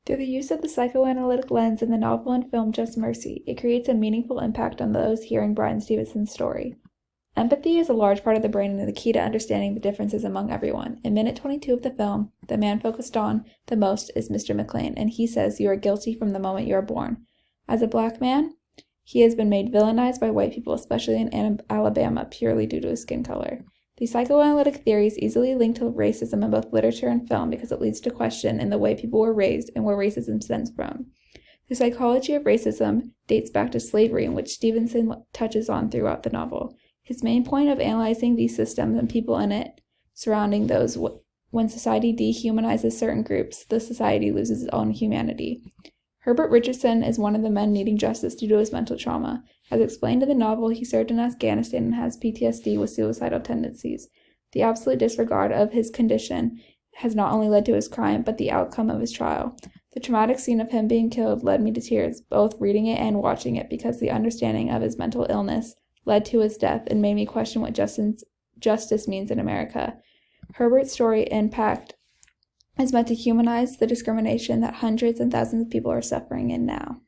Through the use of the psychoanalytic lens in the novel and film Just Mercy, it creates a meaningful impact on those hearing Bryan Stevenson's story. Empathy is a large part of the brain and the key to understanding the differences among everyone. In minute 22 of the film, the man focused on the most is Mr. McLean, and he says you are guilty from the moment you are born. As a black man, he has been made villainized by white people, especially in Alabama, purely due to his skin color. These psychoanalytic theories easily link to racism in both literature and film because it leads to question in the way people were raised and where racism stems from. The psychology of racism dates back to slavery, in which Stevenson touches on throughout the novel. His main point of analyzing these systems and people in it surrounding those when society dehumanizes certain groups, the society loses its own humanity. Herbert Richardson is one of the men needing justice due to his mental trauma. As explained in the novel, he served in Afghanistan and has PTSD with suicidal tendencies. The absolute disregard of his condition has not only led to his crime, but the outcome of his trial. The traumatic scene of him being killed led me to tears, both reading it and watching it, because the understanding of his mental illness led to his death and made me question what justice means in America. Herbert's story impact is meant to humanize the discrimination that hundreds and thousands of people are suffering in now.